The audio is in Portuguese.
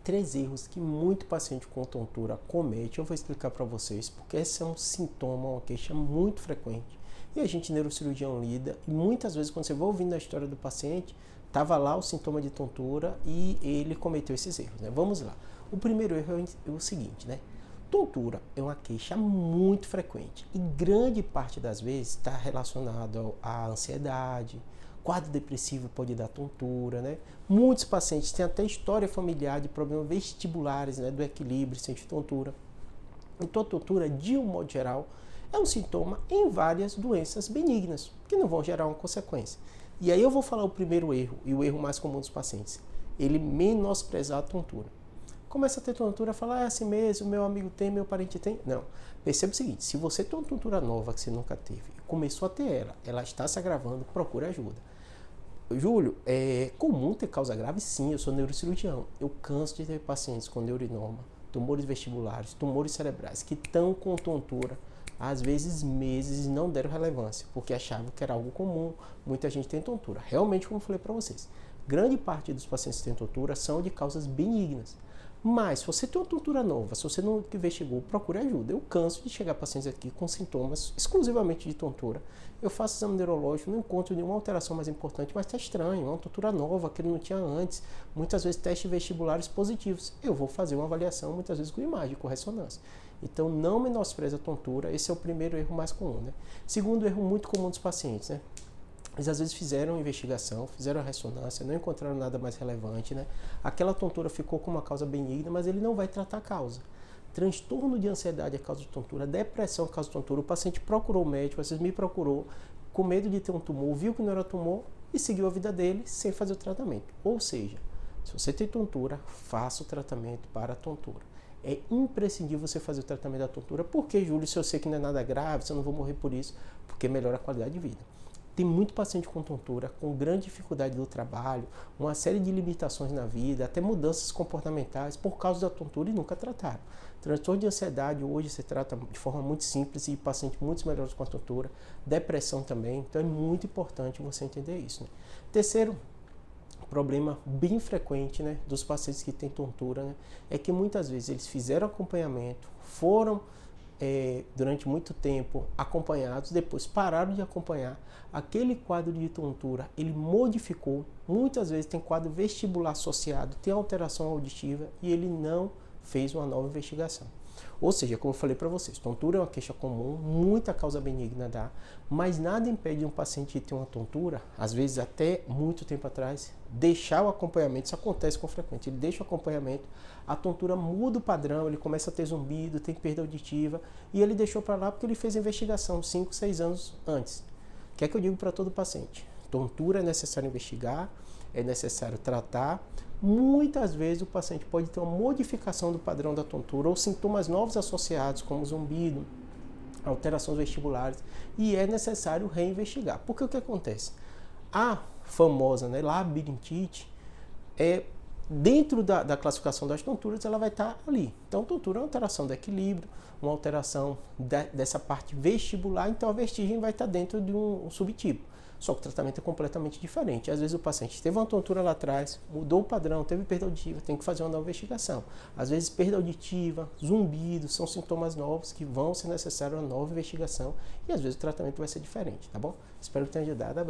3 erros que muito paciente com tontura comete. Eu vou explicar para vocês, porque esse é um sintoma, uma queixa muito frequente. E a gente, neurocirurgião, lida, e muitas vezes quando você vai ouvindo a história do paciente, estava lá o sintoma de tontura e ele cometeu esses erros, né? Vamos lá. O primeiro erro é o seguinte, né? Tontura é uma queixa muito frequente e grande parte das vezes está relacionado à ansiedade. Quadro depressivo pode dar tontura, né? Muitos pacientes têm até história familiar de problemas vestibulares, né? Do equilíbrio, sente tontura. Então a tontura, de um modo geral, é um sintoma em várias doenças benignas, que não vão gerar uma consequência. E aí eu vou falar o primeiro erro, e o erro mais comum dos pacientes. Ele menosprezar a tontura. Começa a ter tontura, fala, é assim mesmo, meu amigo tem, meu parente tem. Não. Perceba o seguinte, se você tem uma tontura nova que você nunca teve, começou a ter ela está se agravando, procure ajuda. Júlio, é comum ter causa grave? Sim, eu sou neurocirurgião. Eu canso de ter pacientes com neurinoma, tumores vestibulares, tumores cerebrais, que estão com tontura, às vezes meses, e não deram relevância, porque achavam que era algo comum. Muita gente tem tontura. Realmente, como eu falei para vocês, grande parte dos pacientes que têm tontura são de causas benignas. Mas, se você tem uma tontura nova, se você não investigou, procure ajuda. Eu canso de chegar pacientes aqui com sintomas exclusivamente de tontura. Eu faço exame neurológico, não encontro nenhuma alteração mais importante, mas está estranho, é uma tontura nova que não tinha antes. Muitas vezes testes vestibulares positivos. Eu vou fazer uma avaliação, muitas vezes com imagem, com ressonância. Então, não menospreze a tontura, esse é o primeiro erro mais comum, né? Segundo erro muito comum dos pacientes, né? Eles às vezes fizeram investigação, fizeram a ressonância, não encontraram nada mais relevante, né? Aquela tontura ficou com uma causa benigna, mas ele não vai tratar a causa. Transtorno de ansiedade é causa de tontura, depressão é causa de tontura. O paciente procurou o médico, às vezes me procurou, com medo de ter um tumor, viu que não era tumor e seguiu a vida dele sem fazer o tratamento. Ou seja, se você tem tontura, faça o tratamento para a tontura. É imprescindível você fazer o tratamento da tontura. Por que, Júlio, se eu sei que não é nada grave, se eu não vou morrer por isso? Porque melhora a qualidade de vida. Tem muito paciente com tontura, com grande dificuldade do trabalho, uma série de limitações na vida, até mudanças comportamentais por causa da tontura e nunca trataram. Transtorno de ansiedade hoje se trata de forma muito simples e pacientes muito melhores com a tontura. Depressão também, então é muito importante você entender isso, né? Terceiro problema bem frequente, né, dos pacientes que têm tontura, né, é que muitas vezes eles fizeram acompanhamento, foram durante muito tempo acompanhados, depois pararam de acompanhar, aquele quadro de tontura ele modificou, muitas vezes tem quadro vestibular associado, tem alteração auditiva e ele não fez uma nova investigação. Ou seja, como eu falei para vocês, tontura é uma queixa comum, muita causa benigna dá, mas nada impede um paciente que tem uma tontura, às vezes até muito tempo atrás, deixar o acompanhamento. Isso acontece com frequência, ele deixa o acompanhamento, a tontura muda o padrão, ele começa a ter zumbido, tem perda auditiva, e ele deixou para lá porque ele fez a investigação 5, 6 anos antes. O que é que eu digo para todo paciente? Tontura é necessário investigar, é necessário tratar. Muitas vezes o paciente pode ter uma modificação do padrão da tontura ou sintomas novos associados, como zumbido, alterações vestibulares, e é necessário reinvestigar. Porque o que acontece? A famosa, né, labirintite, dentro da classificação das tonturas, ela vai estar ali. Então, tontura é uma alteração do equilíbrio, uma alteração dessa parte vestibular, então a vertigem vai estar dentro de um subtipo. Só que o tratamento é completamente diferente. Às vezes o paciente teve uma tontura lá atrás, mudou o padrão, teve perda auditiva, tem que fazer uma nova investigação. Às vezes perda auditiva, zumbido, são sintomas novos que vão ser necessários uma nova investigação e às vezes o tratamento vai ser diferente, tá bom? Espero que tenha ajudado. Abraço.